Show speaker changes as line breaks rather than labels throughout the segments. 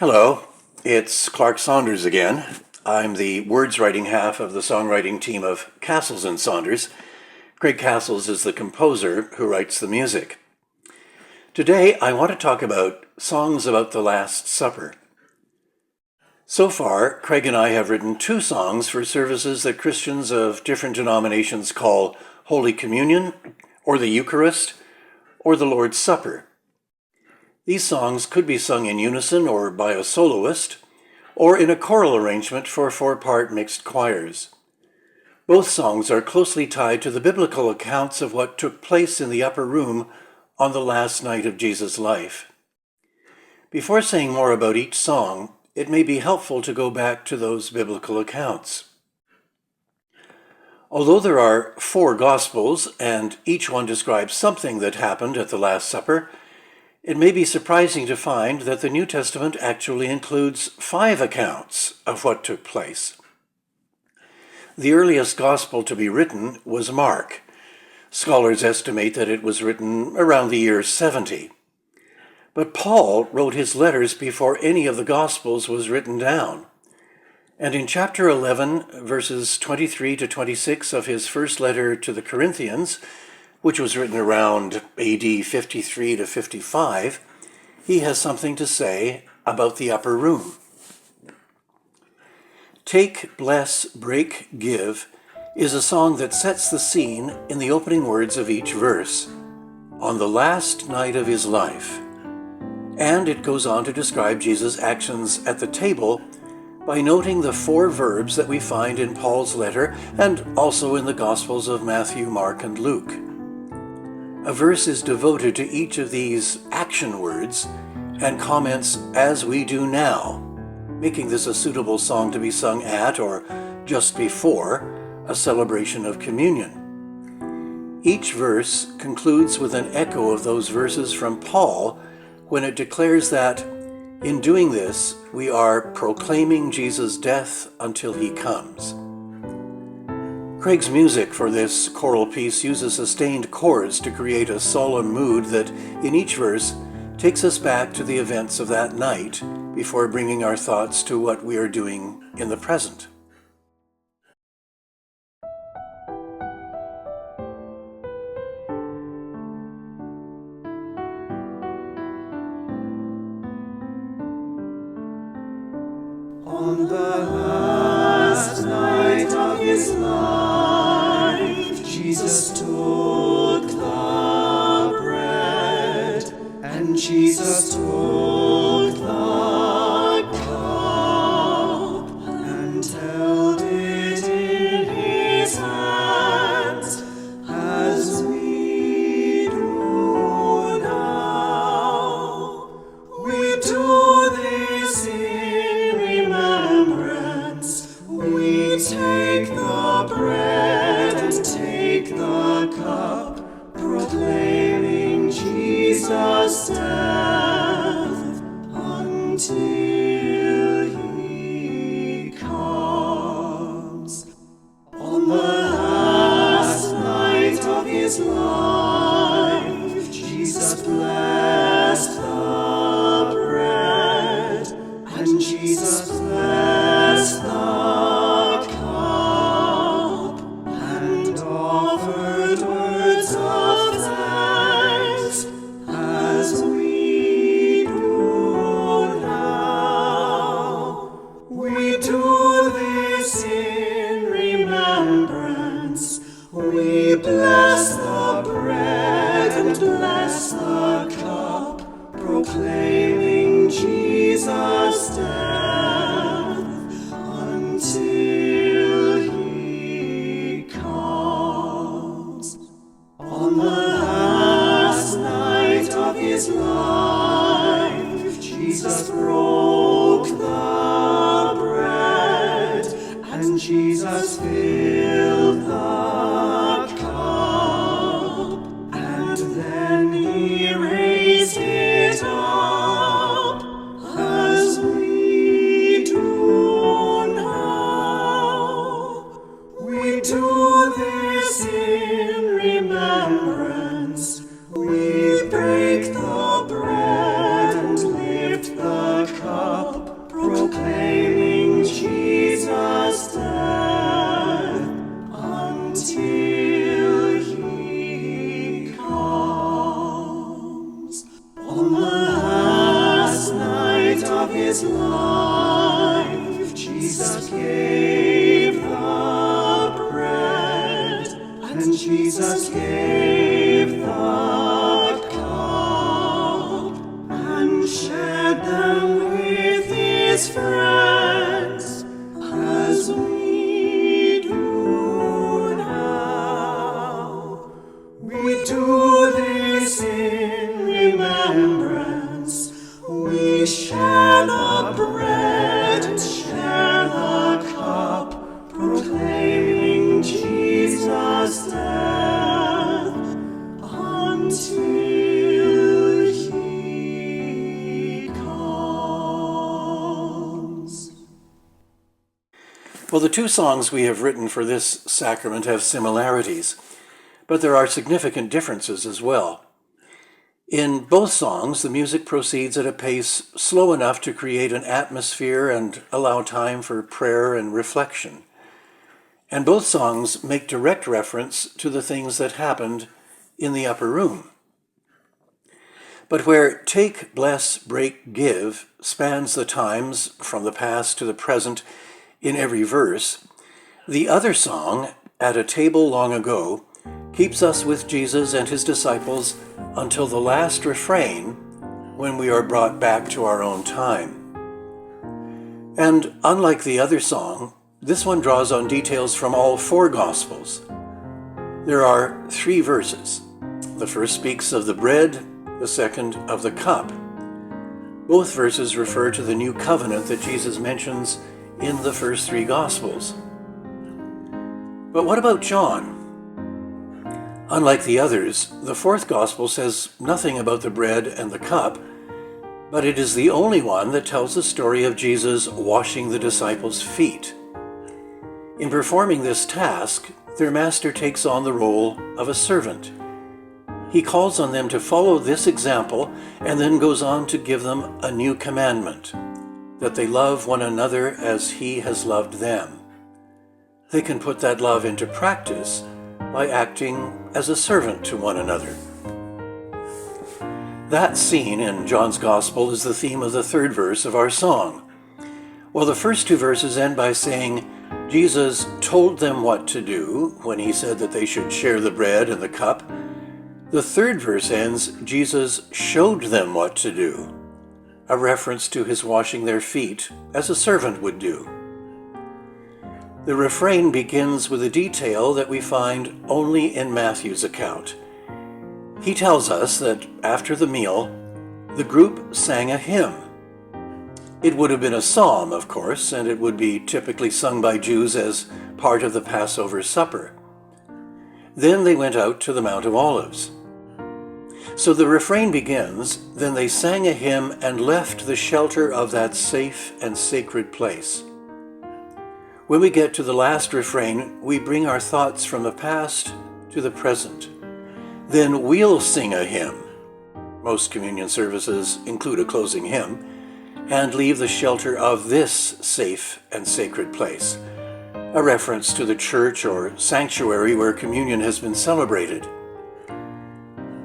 Hello, it's Clark Saunders again. I'm the words writing half of the songwriting team of Castles and Saunders. Greg Castles is the composer who writes the music. Today I want to talk about songs about the Last Supper. So far, Craig and I have written 2 songs for services that Christians of different denominations call Holy Communion, or the Eucharist, or the Lord's Supper. These songs could be sung in unison or by a soloist, or in a choral arrangement for 4-part mixed choirs. Both songs are closely tied to the biblical accounts of what took place in the upper room on the last night of Jesus' life. Before saying more about each song, it may be helpful to go back to those biblical accounts. Although there are 4 Gospels, and each one describes something that happened at the Last Supper, it may be surprising to find that the New Testament actually includes 5 accounts of what took place. The earliest Gospel to be written was Mark. Scholars estimate that it was written around the year 70. But Paul wrote his letters before any of the Gospels was written down. And in chapter 11, verses 23 to 26 of his first letter to the Corinthians, which was written around AD 53 to 55, he has something to say about the upper room. Take, Bless, Break, Give is a song that sets the scene in the opening words of each verse, on the last night of his life. And it goes on to describe Jesus' actions at the table by noting the 4 verbs that we find in Paul's letter and also in the Gospels of Matthew, Mark, and Luke. A verse is devoted to each of these action words and comments as we do now, making this a suitable song to be sung at or just before a celebration of communion. Each verse concludes with an echo of those verses from Paul when it declares that in doing this, we are proclaiming Jesus' death until he comes. Craig's music for this choral piece uses sustained chords to create a solemn mood that, in each verse, takes us back to the events of that night before bringing our thoughts to what we are doing in the present.
On the last night of his life, Jesus took the bread, and Jesus took the cup, and held it in his hands, as we do now. We do this in remembrance. We take the bread and take the cup, proclaiming Jesus' death until he comes. On the last night of his life, Jesus blessed the bread, and Jesus blessed the cup, and offered words of thanks, as we do now. We do this in remembrance. We bless the bread and bless the cup, proclaiming Jesus' death until he comes. On the last night of his life, Jesus broke the bread, and Jesus filled the cup, and then he raised it up, as we do now. We do this in remembrance. We break the bread and lift the cup, his friends, as we do now. We do this in remembrance. We share the bread and share the cup, proclaiming Jesus' death until he comes.
Well, the two songs we have written for this sacrament have similarities, but there are significant differences as well. In both songs, the music proceeds at a pace slow enough to create an atmosphere and allow time for prayer and reflection. And both songs make direct reference to the things that happened in the upper room. But where take, bless, break, give spans the times from the past to the present in every verse, the other song, At a Table Long Ago, keeps us with Jesus and his disciples until the last refrain, when we are brought back to our own time. And unlike the other song, this one draws on details from all four Gospels. There are 3 verses. The first speaks of the bread, the second of the cup. Both verses refer to the new covenant that Jesus mentions in the first 3 Gospels. But what about John? Unlike the others, the 4th Gospel says nothing about the bread and the cup, but it is the only one that tells the story of Jesus washing the disciples' feet. In performing this task, their master takes on the role of a servant. He calls on them to follow this example and then goes on to give them a new commandment, that they love one another as he has loved them. They can put that love into practice by acting as a servant to one another. That scene in John's Gospel is the theme of the 3rd verse of our song. While the first 2 verses end by saying, Jesus told them what to do when he said that they should share the bread and the cup, the 3rd verse ends, Jesus showed them what to do, a reference to his washing their feet as a servant would do. The refrain begins with a detail that we find only in Matthew's account. He tells us that after the meal, the group sang a hymn. It would have been a psalm, of course, and it would be typically sung by Jews as part of the Passover supper. Then they went out to the Mount of Olives. So the refrain begins, then they sang a hymn and left the shelter of that safe and sacred place. When we get to the last refrain, we bring our thoughts from the past to the present. Then we'll sing a hymn. Most communion services include a closing hymn, and leave the shelter of this safe and sacred place, a reference to the church or sanctuary where communion has been celebrated.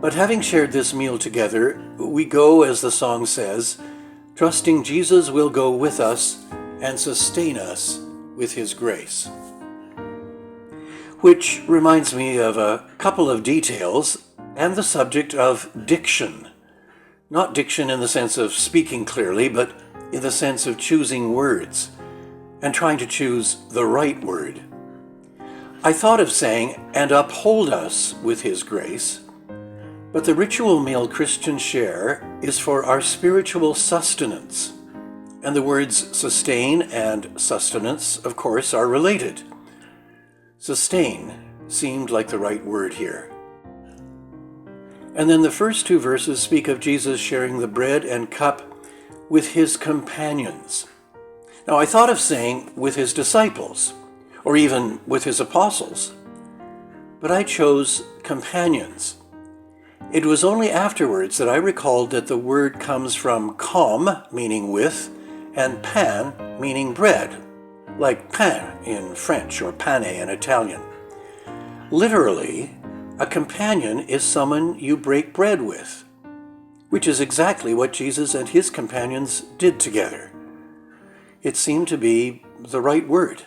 But having shared this meal together, we go, as the song says, trusting Jesus will go with us and sustain us with his grace. Which reminds me of a couple of details and the subject of diction. Not diction in the sense of speaking clearly, but in the sense of choosing words and trying to choose the right word. I thought of saying, and uphold us with his grace, but the ritual meal Christians share is for our spiritual sustenance, and the words sustain and sustenance, of course, are related. Sustain seemed like the right word here. And then the first 2 verses speak of Jesus sharing the bread and cup with his companions. Now, I thought of saying with his disciples, or even with his apostles, but I chose companions. It was only afterwards that I recalled that the word comes from com, meaning with, and pan, meaning bread, like pain in French or pane in Italian. Literally, a companion is someone you break bread with, which is exactly what Jesus and his companions did together. It seemed to be the right word.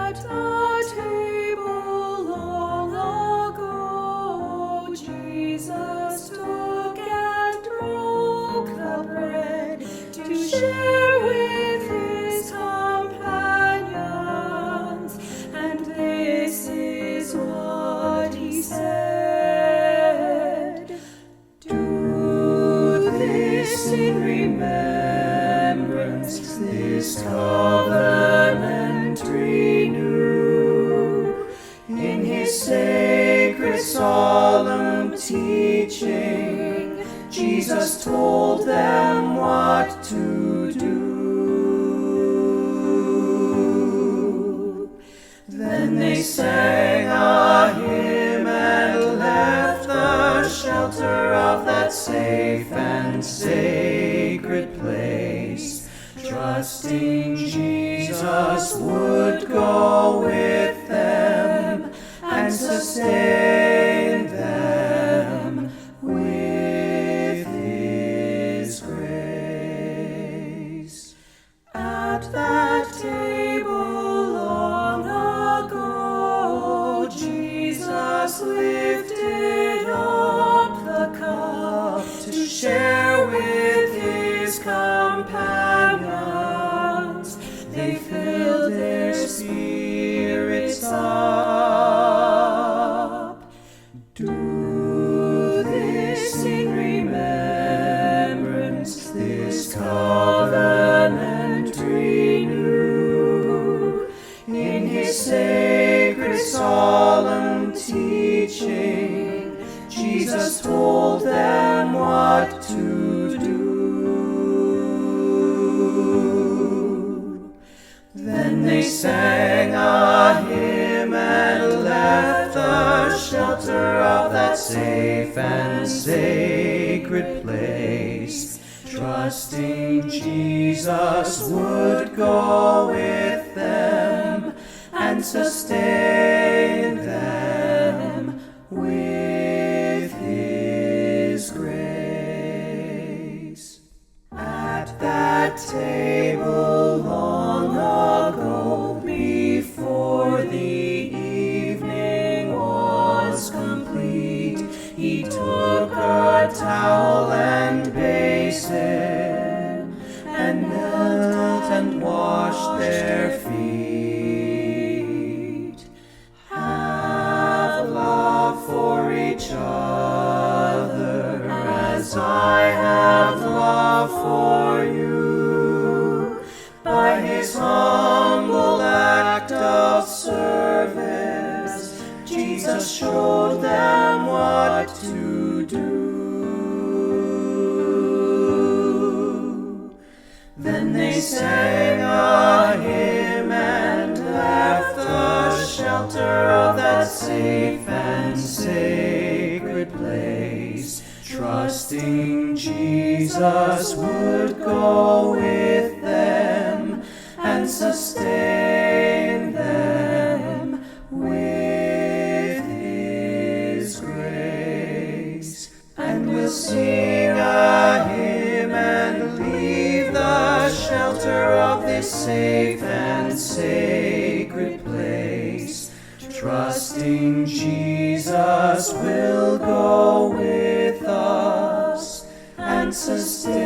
At the told them what to do. Then they sang a hymn and left the shelter of that safe and sacred place, trusting Jesus would go with them and sustain them with His grace. At that table long ago, Jesus lifted up the cup to share with His companions. They filled their spirits up. Do this in remembrance, this covenant renew. In His sacred solemn teaching, Jesus told them what to do. Then they sang a hymn and left the shelter of that safe and sacred place, trusting Jesus would go with them and sustain them with His grace. At that table long ago, before the evening was complete, He took a towel and basin and knelt and washed their feet. Have love for each other as I have love for you. By His humble act of service, Jesus showed them what to do. Then they sang a hymn and left the shelter of that safe and sacred place, trusting Jesus would go with them and sustain them with His grace. And we'll sing a hymn and leave the shelter of this safe and sacred place, trusting Jesus will go with us and sustain